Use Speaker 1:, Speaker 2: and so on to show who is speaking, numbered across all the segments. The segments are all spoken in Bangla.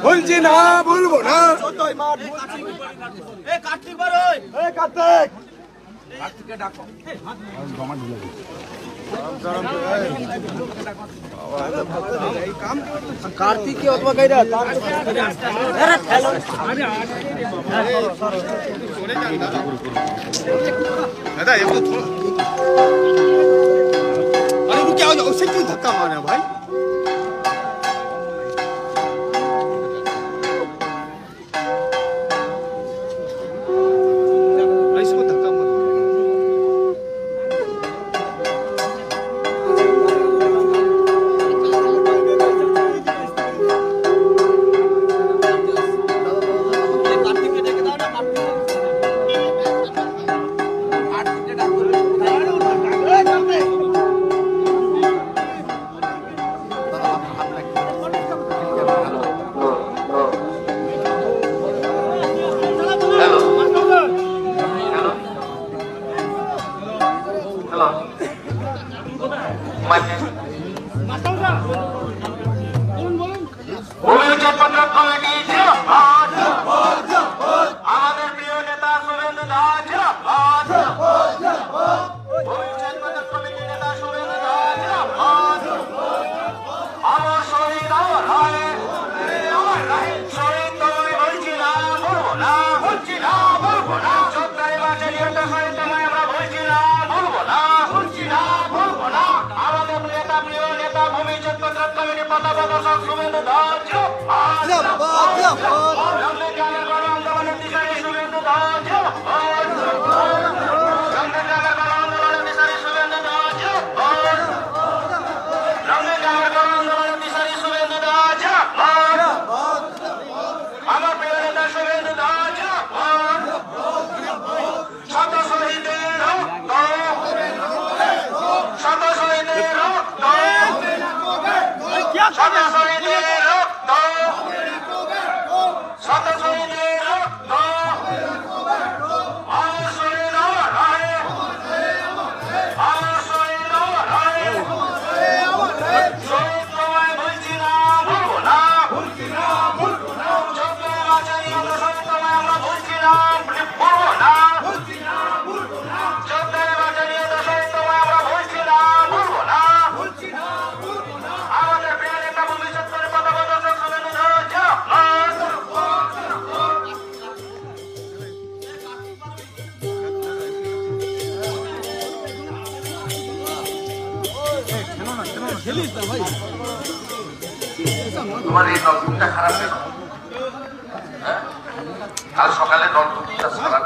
Speaker 1: বলছি না, বলবো না। কার্তিক অথবা গাইরা दादा ये तो अरे वो क्या हो जाओ, उससे क्यों धक्का मारे भाई? इसको धक्का मत তোমার এই নলকূপটা খারাপ কেন? কাল সকালে নলকূপটা সারা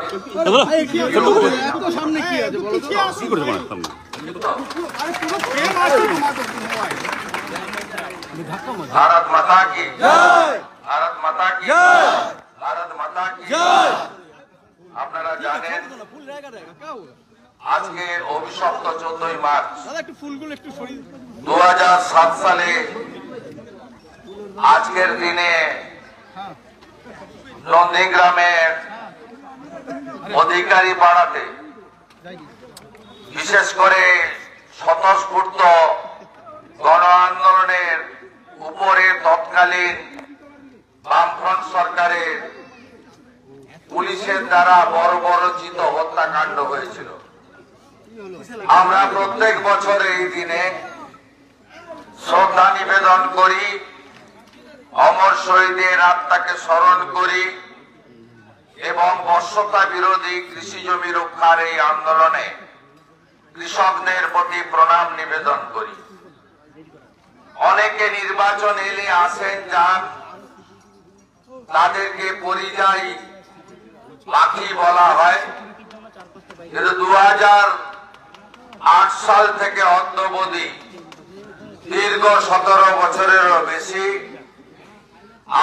Speaker 1: भारत माता की जय, भारत माता की जय, भारत माता की जय। আপনারা জানেন আজকে অভিশপ্ত 14ই মার্চ 2007 সালে আজকের দিনে নন্দীগ্রামের অধিকারী পাড়াতে বিশেষ করে স্বতঃস্ফূর্ত গণ আন্দোলনের উপরে তৎকালীন বামফ্রন্ট সরকারের পুলিশের দ্বারা বর্বরোচিত হত্যাকাণ্ড হয়েছিল। আমরা প্রত্যেক বছর এই দিনে শ্রদ্ধা নিবেদন করি, অমর শহীদের আত্মাকে স্মরণ করি এবং বর্ষতা বিরোধী কৃষি জমি রক্ষার এই আন্দোলনে কৃষকদের প্রতি প্রণাম নিবেদন করি। অনেকে নির্বাচন এলে আসেন যান, তাদেরকে পরিযায়ী পাখি বলা হয়, কিন্তু 2008 সাল থেকে অদ্যাবধি দীর্ঘ 17 বছরেরও বেশি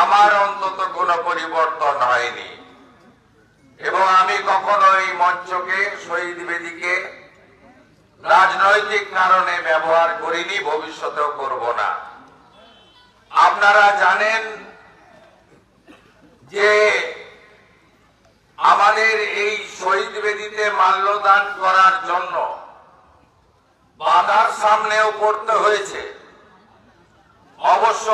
Speaker 1: আমার অন্তত কোনো পরিবর্তন হয়নি এবং আমি কখনো এই মঞ্চকে, শহীদ বেদিকে রাজনৈতিক কারণে ব্যবহার করিনি, ভবিষ্যতেও করব না। আপনারা জানেন যে আমাদের এই শহীদ বেদিতে মাল্যদান করার জন্য বাধার সামনেও পড়তে হয়েছে। অবশ্য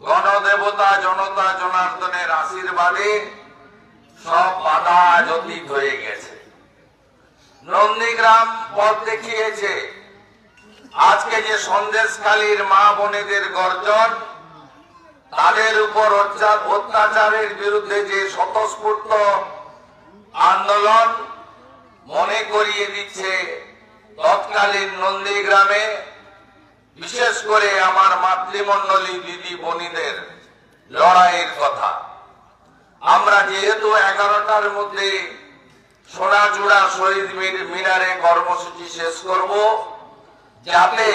Speaker 1: গণদেবতা জনতা জনার্দনের আশীর্বাদে সব বাধা আজ অতীত হয়ে গেছে। নন্দীগ্রাম পথ দেখিয়েছে। আজকে যে সন্দেশখালীর মা বোনেদের গর্জন, তাদের উপর অত্যাচারের বিরুদ্ধে যে স্বতঃস্ফূর্ত আন্দোলন মনে করিয়ে দিচ্ছে তৎকালীন নন্দীগ্রামে, বিশেষ করে আমার মাতৃমণ্ডলী দিদি বোনীদের লড়াইয়ের কথা। আমরা যেহেতু 11টার মধ্যে সোনাচূড়া শহীদ মিনারে কর্মসূচি শেষ করব, যাতে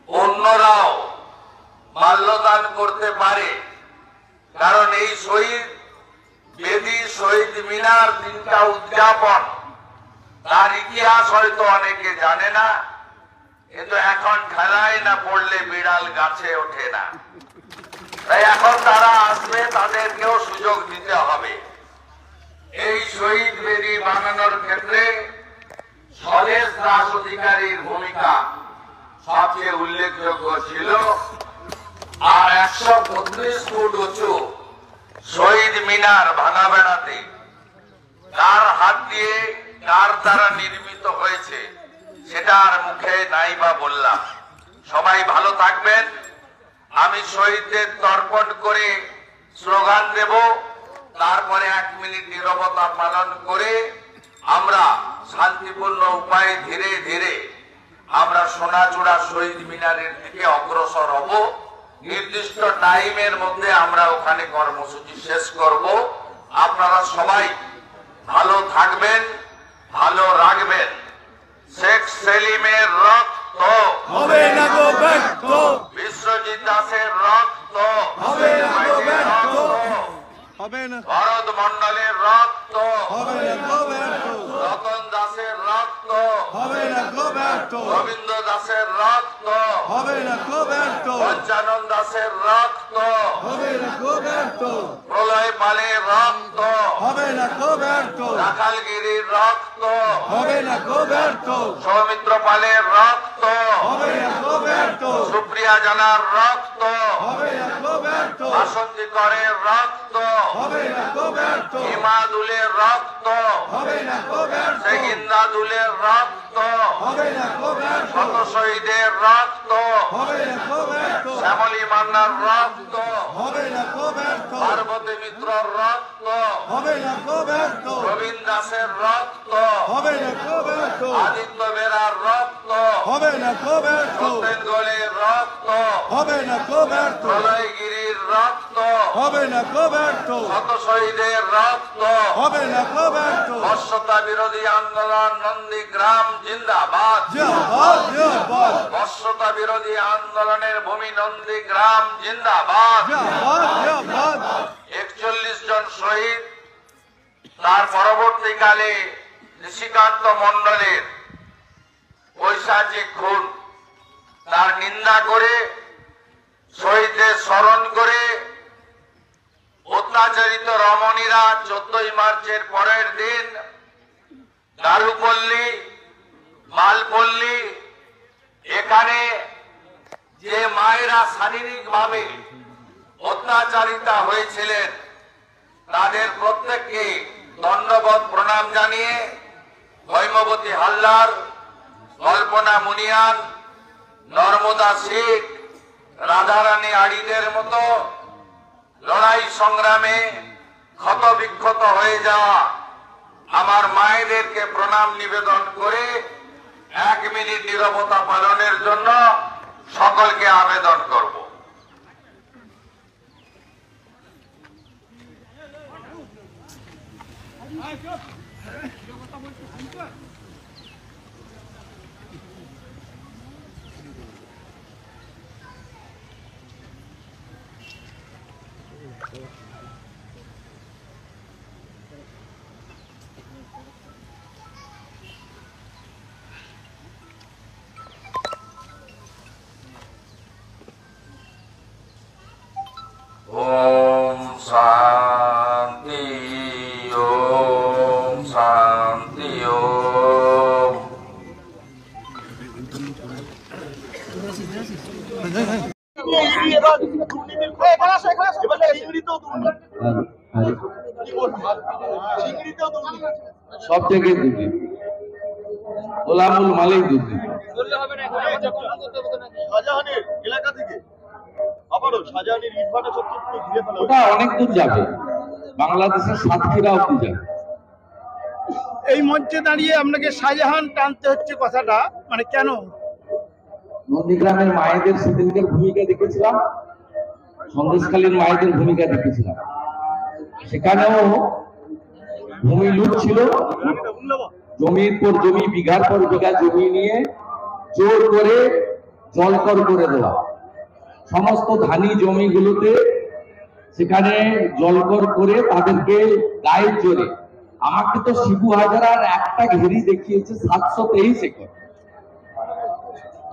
Speaker 1: অন্যরাও মাল্যদান করতে পারে, কারণ এই শহীদ বেদি শহীদ মিনার দিনটা উদযাপন, তার ইতিহাস হয়তো অনেকে জানে না, কিন্তু এখন খেলায় না পড়লে বিড়াল গাছে ওঠে না। তাই এখন তারা আসবে, তাদেরকেও সুযোগ দিতে হবে। এই শহীদ বেদি বানানোর ক্ষেত্রে স্বদেশ দাস অধিকারীর ভূমিকা সবচেয়ে উল্লেখযোগ্য ছিল। আর 132 ফুট উঁচু শহীদ মিনার ভাঙা বেড়াতে কার হাত দিয়ে কার দ্বারা নির্মিত হয়েছে সেটা আর মুখে নাই বা বললাম। সবাই ভালো থাকবেন। আমি শহীদদের তর্পণ করে স্লোগান দেব, তারপরে 1 মিনিট নীরবতা পালন করে আমরা শান্তিপূর্ণ উপায়ে ধীরে ধীরে আমরা সোনাচূড়া শহীদ মিনারের দিকে অগ্রসর হব। নির্দিষ্ট টাইমের মধ্যে আমরা ওখানে কর্মসূচি শেষ করব। আপনারা সবাই ভালো থাকবেন, ভালো রাখবেন। শেখ সেলিমের রক্ত
Speaker 2: হবে না গো ব্যর্থ,
Speaker 1: বিশ্বজিৎ দাসের রক্ত
Speaker 2: হবে না গো ব্যর্থ, হবে না,
Speaker 1: ভরত মন্ডলের রক্ত
Speaker 2: হবে না গো ব্যর্থ,
Speaker 1: রতন দাসের রক্ত
Speaker 2: হবে না গো ব্যর্থ,
Speaker 1: রবীন্দ্র দাসের রক্ত
Speaker 2: হবে না গো ব্যর্থ,
Speaker 1: পঞ্চানন দাসের রক্ত
Speaker 2: হবে না গো ব্যর্থ,
Speaker 1: প্রলয় পালের রক্ত
Speaker 2: হবে না গো ব্যর্থ,
Speaker 1: রাখালগিরির রক্ত
Speaker 2: হবে না গো ব্যর্থ,
Speaker 1: সৌমিত্র পালের রক্ত
Speaker 2: হবে না গো ব্যর্থ,
Speaker 1: সুপ্রিয়া জানার রক্ত
Speaker 2: হবে না গো ব্যর্থ,
Speaker 1: বাসন্তী করের রক্ত
Speaker 2: হবে না গো ব্যর্থ,
Speaker 1: হিমাদুলের রক্ত
Speaker 2: হবে না গো ব্যর্থ,
Speaker 1: সেগিন্দাদুলের রক্ত
Speaker 2: হবে না গো ব্যর্থ,
Speaker 1: শত শহীদের রক্ত
Speaker 2: হবে না গো ব্যর্থ,
Speaker 1: শ্যামলী মান্নার রক্ত
Speaker 2: হবে না গো ব্যর্থ,
Speaker 1: পার্বতী মিত্রর রক্ত
Speaker 2: হবে না গো ব্যর্থ,
Speaker 1: রবীন দাসের রক্ত
Speaker 2: হবে না গো ব্যর্থ,
Speaker 1: আদিত্য বেরার রক্ত
Speaker 2: হবে না গো ব্যর্থ,
Speaker 1: সত্যেন গোলের রক্ত
Speaker 2: হবে না গো ব্যর্থ,
Speaker 1: প্রলয়গিরির রক্ত
Speaker 2: হবে না গো ব্যর্থ,
Speaker 1: শত শহীদের রক্ত
Speaker 2: হবে না গো ব্যর্থ,
Speaker 1: বর্ষতা বিরোধী আন্দোলন নন্দীগ্রাম জিন্দাবাদ।
Speaker 2: জিন্দাবাদ জিন্দাবাদ
Speaker 1: বর্ষতা বিরোধী আন্দোলনের ভূমি নন্দীগ্রাম জিন্দাবাদ।
Speaker 2: জিন্দাবাদ জিন্দাবাদ,
Speaker 1: 41 জন শহীদ, তার পরবর্তীকালে নিশিকান্ত মন্ডলের পৈশাচিক খুন, তার নিন্দা করে শহীদদের স্মরণ করে অত্যাচারিত রমণীরা 14 মার্চের পরের দিন দারুপল্লী মালপল্লী এখানে যে মায়েরা শারীরিকভাবে অত্যাচারিতা হয়েছিলেন তাদের প্রত্যেককে দণ্ডবত প্রণাম জানিয়ে হৈমবতী হালদার, কল্পনা মুনিয়ান, নর্মদা শেখ, রাধারানী আড়িদের মতো লড়াই সংগ্রামে ক্ষত বিক্ষত হয়ে যাওয়া আমার মায়েদেরকে প্রণাম নিবেদন করে 1 মিনিট নীরবতা পালনের জন্য সকলকে আবেদন করব। ओम शांति ओम शांति ओम
Speaker 3: সব থেকে দুর্নীতি, গোলামুল মালিক দুর্নীতি। ওটা অনেক দূর যাবে, বাংলাদেশের সাতক্ষীরা অব্দি যাবে।
Speaker 2: এই মঞ্চে দাঁড়িয়ে আপনাকে শাহজাহান টানতে হচ্ছে কথাটা, মানে কেন?
Speaker 3: নন্দীগ্রামের মায়েদের সেদিনকের ভূমিকা দেখেছিলাম, সন্দেশখালীর মায়েদের ভূমিকা দেখেছিলাম। সেখানেও ভূমি লুট ছিল, জমির পর জমি, বিঘার পর বিঘা জমি নিয়ে জোর করে জলকর করে দেওয়া, সমস্ত ধানি জমিগুলোতে সেখানে জলকর করে তাদেরকে গায়ের জোরে। আমাকে তো শিবু হাজারার একটা ঘেরি দেখিয়েছে 723 একর,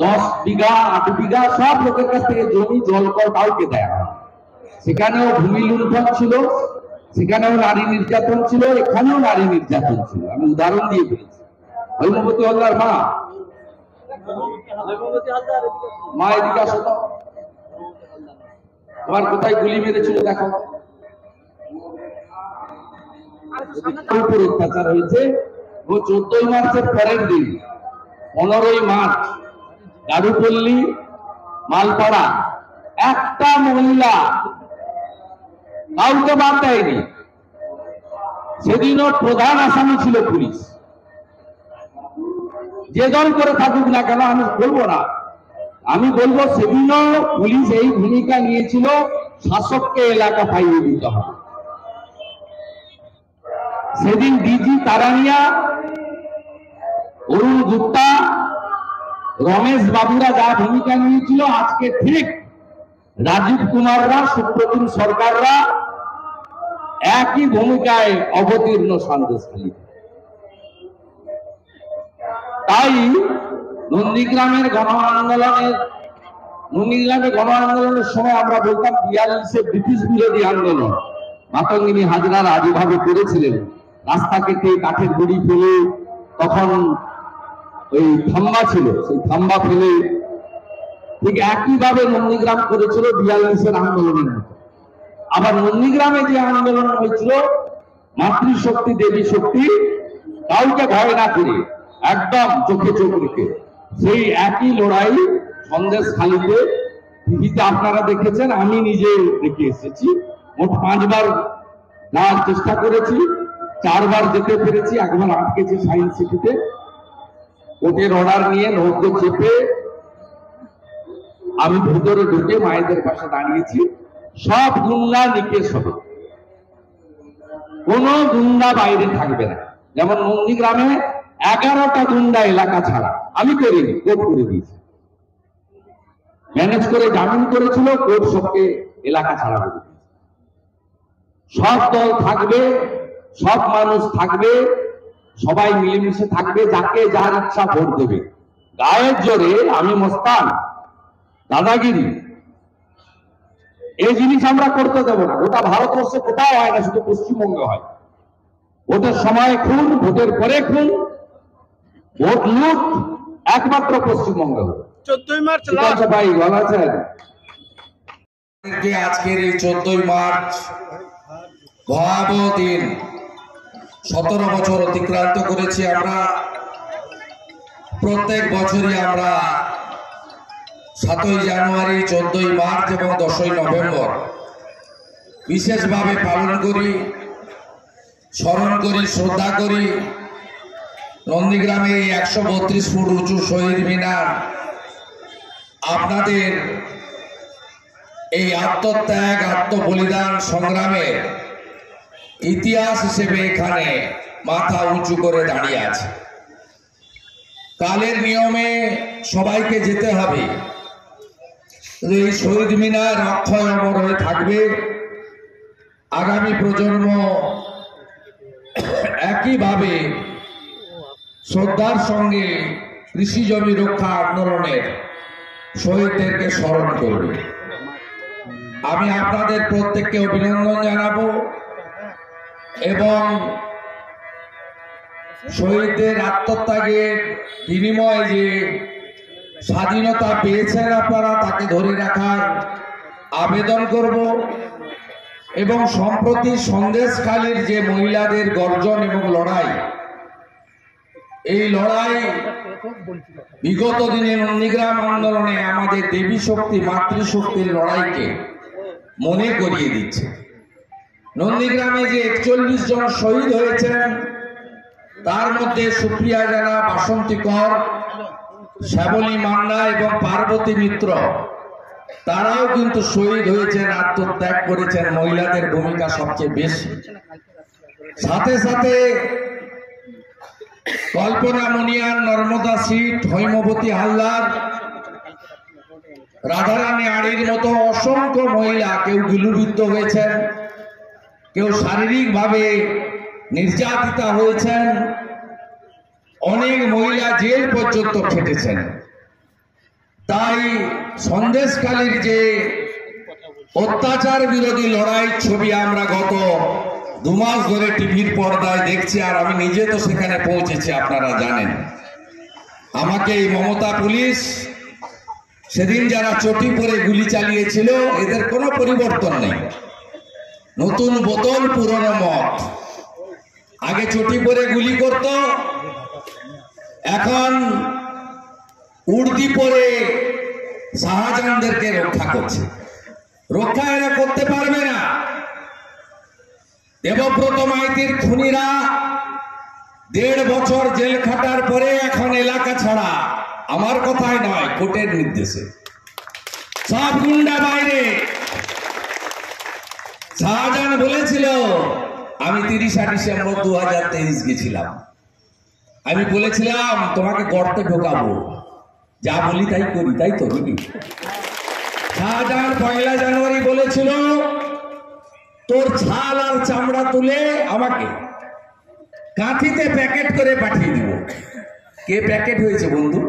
Speaker 3: 10 বিঘা 8 বিঘা সব লোকের কাছ থেকে জমি জলকর কাউকে দেয় না। সেখানেও ভূমি লুণ্ঠন ছিল, সেখানেও নারী নির্যাতন ছিল, এখানেও নারী নির্যাতন ছিল। আমি উদাহরণ দিয়ে বলেছি। হৈমবতী হালদার মা এদিকে আসো তো, তোমার কোথায় গুলি মেরেছিল দেখো। উপর অত্যাচার হয়েছে। ও 14 মার্চের পরের দিন 15ই মার্চ গাড়ুপল্লী মালপাড়া একটা মহিলা কাউকে বাদ দেয়নি। সেদিনও প্রধান আসামি ছিল পুলিশ। যে দল করে থাকুক না কেন, আমি বলবো না, আমি বলবো সেদিনও পুলিশ এই ভূমিকা নিয়েছিল, শাসককে এলাকা পাইয়ে দিতে হবে। সেদিন ডিজি তারানিয়া, অরুণ গুপ্তা, রমেশ বাবুরা যা ভূমিকা নিয়েছিল, আজকে ঠিক রাজীব কুমাররা, সুপ্রতিম সরকাররা একই ভূমিকায় অবতীর্ণ সন্দেশখালী। তাই নন্দীগ্রামে গণ আন্দোলনের সময় আমরা বলতাম 42-এ ব্রিটিশ বিরোধী আন্দোলন মাতঙ্গিনী হাজরারা যেভাবে করেছিলেন, রাস্তা কেটে কাঠের গুড়ি ফেলে, তখন ওই থাম্বা ছিল, সেই থাম্বা ফেলে, ঠিক একইভাবে নন্দীগ্রাম করেছিল 42-এর আন্দোলনের মতো। আবার নন্দীগ্রামে যে আন্দোলন হয়েছিল, মাতৃশক্তি দেবী শক্তি, কাউকে ভয় না করে একদম চোখে চোখ রেখে, সেই একই লড়াই সন্দেশখালীতে টিভিতে আপনারা দেখেছেন, আমি নিজে দেখে এসেছি। মোট 5 বার যাওয়ার চেষ্টা করেছি, 4 বার যেতে পেরেছি। একবার আটকেছি সায়েন্স সিটিতে, কোর্টের অর্ডার নিয়ে নৌকো চেপে আমি ভিতরে ঢুকে মায়েদের পাশে দাঁড়িয়েছি। সব গুন্ডা নিকেশ হবে, কোন গুন্ডা বাইরে থাকবে না। যেমন নন্দীগ্রামে 11টা গুন্ডা এলাকা ছাড়া, আমি করিনি, কোর্ট করে দিয়েছি। ম্যানেজ করে জামিন করেছিল, কোর্ট সবকে এলাকা ছাড়া করে দিয়েছে। সব দল থাকবে, সব মানুষ থাকবে, সবাই মিলেমিশে থাকবে, যাকে যার ইচ্ছা ভোট দেবে। গায়ের জোরে আমি মস্তান, দাদাগিরি, এই জিনিস আমরা করতে দেব না। গোটা ভারতবর্ষে কোথাও হয় না, শুধু পশ্চিমবঙ্গে হয়। ভোটের সময় খুন, ভোটের পরে খুন, ভোট লুট একমাত্র পশ্চিমবঙ্গে হয়।
Speaker 2: 14ই মার্চ
Speaker 3: ভাই ভালো আছেন? আজকের এই 14ই মার্চ ভয়াবহ দিন, 17 বছর অতিক্রান্ত করেছি আমরা। প্রত্যেক বছরই আমরা 7ই জানুয়ারি, 14ই মার্চ এবং 10ই নভেম্বর বিশেষভাবে পালন করি, স্মরণ করি, শ্রদ্ধা করি। নন্দীগ্রামে এই 132 ফুট উঁচু শহীদ মিনার আপনাদের এই আত্মত্যাগ, আত্মবলিদান সংগ্রামের ইতিহাস হিসেবে এখানে মাথা উঁচু করে দাঁড়িয়ে আছে। কালের নিয়মে সবাইকে যেতে হবে, এই শহীদ মিনার অক্ষয় অমর হয়ে থাকবে। আগামী প্রজন্ম একইভাবে শ্রদ্ধার সঙ্গে কৃষি জমি রক্ষা আন্দোলনের শহীদদেরকে স্মরণ করবে। আমি আপনাদের প্রত্যেককে অভিনন্দন জানাবো এবং শহীদদের আত্মত্যাগের বিনিময়ে যে স্বাধীনতা পেয়েছেন আপনারা, তাকে ধরে রাখার আবেদন করব এবং সম্প্রতি সন্দেশখালীর যে মহিলাদের গর্জন এবং লড়াই, এই লড়াই বিগত দিনে নন্দীগ্রাম আন্দোলনে আমাদের দেবী শক্তি মাতৃশক্তির লড়াইকে মনে করিয়ে দিচ্ছে। নন্দীগ্রামে যে 41 জন শহীদ হয়েছেন, তার মধ্যে সুপ্রিয়া জানা, বাসন্তী কর, শ্যাবলী মান্না এবং পার্বতী মিত্র, তারাও কিন্তু শহীদ হয়েছেন, আত্মত্যাগ করেছেন। মহিলাদের ভূমিকা সবচেয়ে বেশি। সাথে সাথে কল্পনা মুনিয়ান, নর্মদা সিট, হৈমবতী হালদার, রাধারানী আড়ির মতো অসংখ্য মহিলা কেউ গুলিবিদ্ধ হয়েছেন, কেউ শারীরিকভাবে নির্যাতিতা হয়েছেন, অনেক মহিলা জেল পর্যন্ত খেটেছেন। তাই সন্দেশখালীর যে অত্যাচার বিরোধী লড়াই ছবি আমরা গত 2 মাস ধরে টিভির পর্দায় দেখছি, আর আমি নিজে তো সেখানে পৌঁছেছি, আপনারা জানেন। আমাকে এই মমতা পুলিশ সেদিন যারা চটি পরে গুলি চালিয়েছিল, এদের কোনো পরিবর্তন নেই। নতুন বোতল, পুরনো মদ। আগে চটি পরে গুলি করত, এখন উর্দি পরে শাহজাহানদেরকে রক্ষা করছে। রক্ষা এরা করতে পারবে না। দেবব্রত মাইতির খুনিরা 1.5 বছর জেল খাটার পরে এখন এলাকা ছাড়া। আমার কথাই নয়, কোর্টের নির্দেশে। সব গুন্ডা বাইরে। শাহজাহান বলেছিল, আমি 30 ডিসেম্বর 2023 গেছিলাম, আমি বলেছিলাম তোমাকে গর্তে ঢোকাবো, যা বলি তাই করি, তাই তো নাকি? শাহজাহান 1 জানুয়ারি বলেছিল, তোর ছাল আর চামড়া তুলে আমাকে কাঁথিতে প্যাকেট করে পাঠিয়ে দিব। কে প্যাকেট হয়েছে বন্ধু?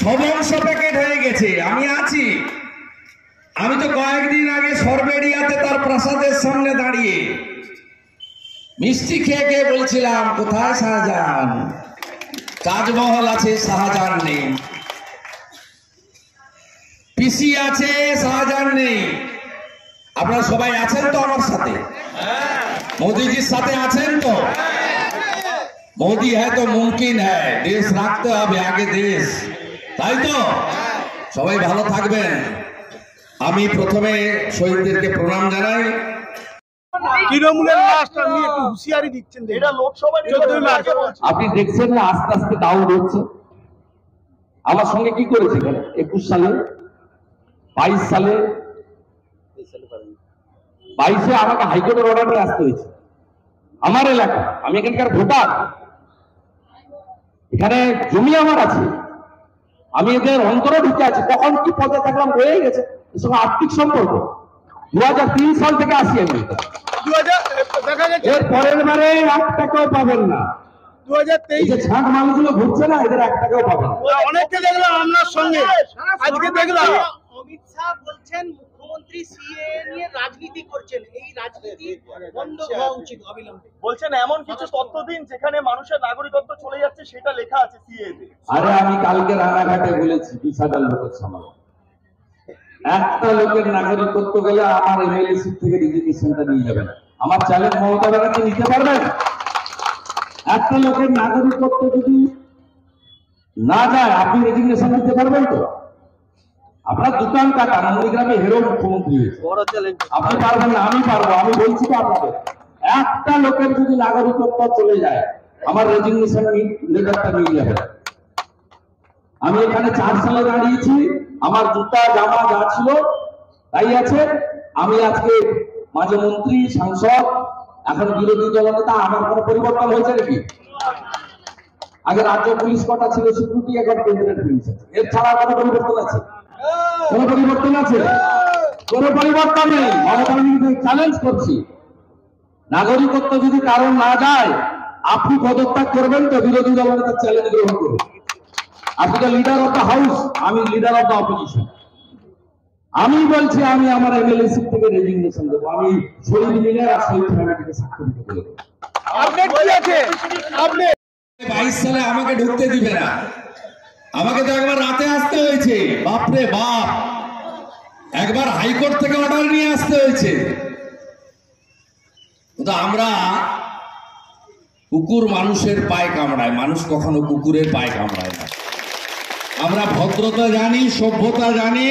Speaker 3: সবংশ প্যাকেট হয়ে গেছে। আমি আছি। আমি তো কয়েকদিন আগে সরবেড়িয়াতে তার প্রাসাদের সামনে দাঁড়িয়ে মিষ্টি খেয়ে খেয়ে বলছিলাম, কোথায় শাহজাহান? তাজমহল আছে, শাহজাহান নেই। পিসি আছে, শাহজাহান নেই। আপনারা সবাই আছেন তো আমার সাথে? মোদিজির সাথে আছেন তো? মোদি হ্যাঁ তো মুমকিন হ্যাঁ। দেশ রাখতে হবে আগে, দেশ, তাই তো? সবাই ভালো থাকবেন। আমি প্রথমে শহীদদেরকে প্রণাম জানাই।
Speaker 2: তৃণমূলের লাস্ট আপনি একটু হুঁশিয়ারি দিচ্ছেন, এটা লোকসভা 14 মার্চ।
Speaker 3: আপনি দেখছেন না আস্তে আস্তে ডাউন হচ্ছে। আমার সঙ্গে কি করেছে এখানে 21 সালে, 22 সালে, 22-এ আমাকে হাইকোর্টের অর্ডার নিয়ে আসতে হয়েছে। আমার এলাকা, আমি এখানকার ভোটার, এখানে জমি আমার আছে, আমি এদের অন্তরে ঢুকে আছি। কখন কি পদে থাকলাম রয়ে গেছে। এর সঙ্গে আর্থিক সম্পর্ক 2003 সাল থেকে আসি আমি।
Speaker 2: দেখা গেছে
Speaker 3: এর পরের বারে 1 টাকাও পাবেন না।
Speaker 2: 2023
Speaker 3: ছাঁট মানুষগুলো ঘুরছে না, এদের 1 টাকাও পাবেন না।
Speaker 2: অনেককে দেখলাম আপনার সঙ্গে, আজকে দেখলাম
Speaker 4: অমিত শাহ বলছেন মুখ্যমন্ত্রী সিএ নিয়ে রাজনীতি করছেন, এই রাজনীতি বন্ধ হওয়া উচিত অবিলম্বে।
Speaker 5: বলছেন এমন কিছু তথ্য দিন যেখানে মানুষের নাগরিকত্ব চলে যাচ্ছে, সেটা লেখা আছে সিএ তে।
Speaker 3: আরে আমি কালকে রানাঘাটে বলেছি 20,000 লোকের সামনে, একটা লোকের নাগরিকত্ব গেলে আমার এমএলএ সিট থেকে রেজিগনেশনটা নিয়ে যাবেন। আমার চ্যালেঞ্জ মমতা ব্যানার্জি নিতে পারবেন? একটা লোকের নাগরিকত্ব যদি না যায়, আপনি রেজিগনেশন দিতে পারবেন তো? আপনার দোকান কাটা, নন্দীগ্রামে হেরো মুখ্যমন্ত্রী হয়েছে, আপনি পারবেন না, আমি পারবো। আমি বলছি তো আপনাদের, একটা লোকের যদি নাগরিকত্ব চলে যায়, আমার রেজিগনেশন লেটারটা নিয়ে যাবে। আমি এখানে 4 সালে দাঁড়িয়েছি, আমার জুতা জামা যা ছিল তাই আছে। আমি আজকে মাঝে মন্ত্রী, সাংসদ, এখন বিরোধী দলনেতা। আমার কোনো পরিবর্তন হয়েছে নাকি? আগে রাজ্য পুলিশ কটা ছিল সিকিউরিটি, এখন কেন্দ্রের পুলিশ আছে। এর ছাড়া কোনো পরিবর্তন আছে? কোনো পরিবর্তন আছে? কোনো পরিবর্তন নেই। আমি চ্যালেঞ্জ করছি, নাগরিকত্ব যদি কারণ না যায়, আপনি পদত্যাগ করবেন তো বিরোধী দলনেতার চ্যালেঞ্জ গ্রহণ করবেন। আপনি তো লিডার অফ দ্য হাউস, আমি লিডার অফ দ্য অপোজিশন। আমি বলছি আমি আমার এমএলএ সিট থেকে রেজিগনেশন দেবো। আমি শহীদ মিনার আর শহীদ ফ্যামিলিকে সাক্ষী দিতে বলবো।
Speaker 2: আপডেট কি আছে? আপডেট
Speaker 3: 22 সালে আমাকে ঢুকতে দিবে না। আমাকে তো একবার রাতে আসতে হয়েছে। বাপরে বাপ, একবার হাইকোর্ট থেকে অর্ডার নিয়ে আসতে হয়েছে। তো আমরা কুকুর মানুষের পায়ে কামড়ায়, মানুষ কখনো কুকুরের পায়ে কামড়ায় না। আমরা ভদ্রতা জানি, সভ্যতা জানি,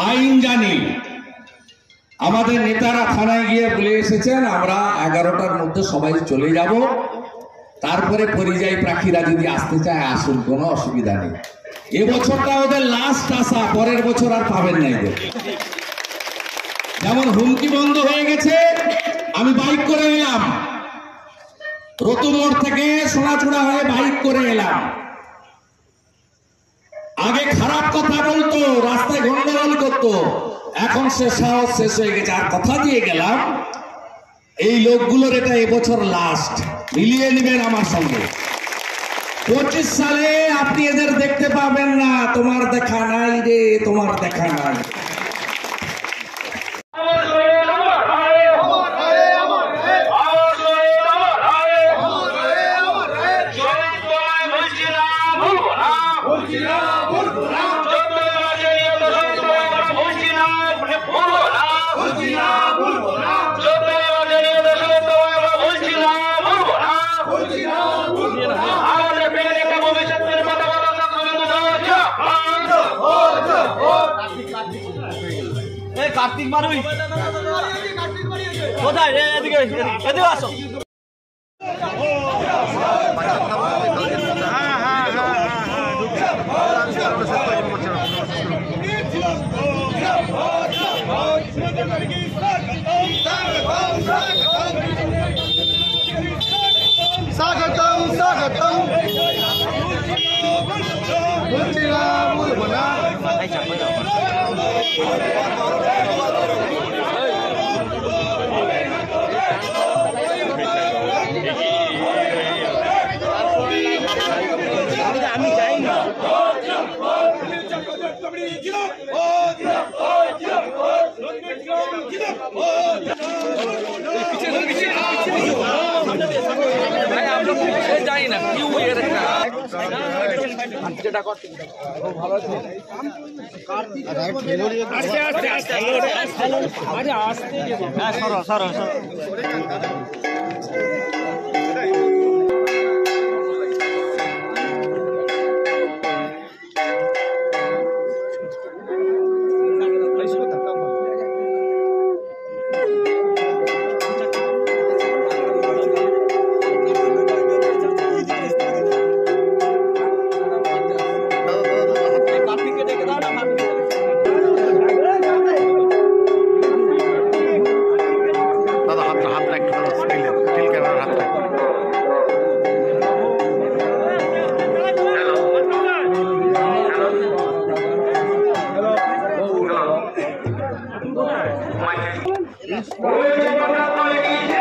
Speaker 3: আইন জানি। আমাদের নেতারা থানায় গিয়ে বলে এসেছেন আমরা 11টার মধ্যে সবাই চলে যাব, তারপরে পরিযায়ী পাখিরা যদি আসতে চায় আসুন, কোনো অসুবিধা নেই। এবছরটা ওদের লাস্ট আশা, পরের বছর আর পাবেন না এদের। যেমন হুমকি বন্ধ হয়ে গেছে, আমি বাইক করে এলাম, রতুমোড় থেকে সোনাচূড়া হয়ে বাইক করে এলাম। আগে খারাপ কথা বলতো, রাস্তায় গন্ডগোল করতো, এখন সে সাহস শেষ হয়ে গেছে। আর কথা দিয়ে গেলাম এই লোকগুলোর এটা এবছর লাস্ট, মিলিয়ে নেবেন আমার সঙ্গে। 25 সালে আপনি এদের দেখতে পাবেন না। তোমার দেখা নাই রে, তোমার দেখা নাই।
Speaker 5: কার্তিক মারুই কোথায়? এদিকে এদিকে আসো।
Speaker 2: স্বাগতম স্বাগতম আমি চাই না।
Speaker 6: জানি না কি
Speaker 1: Oye,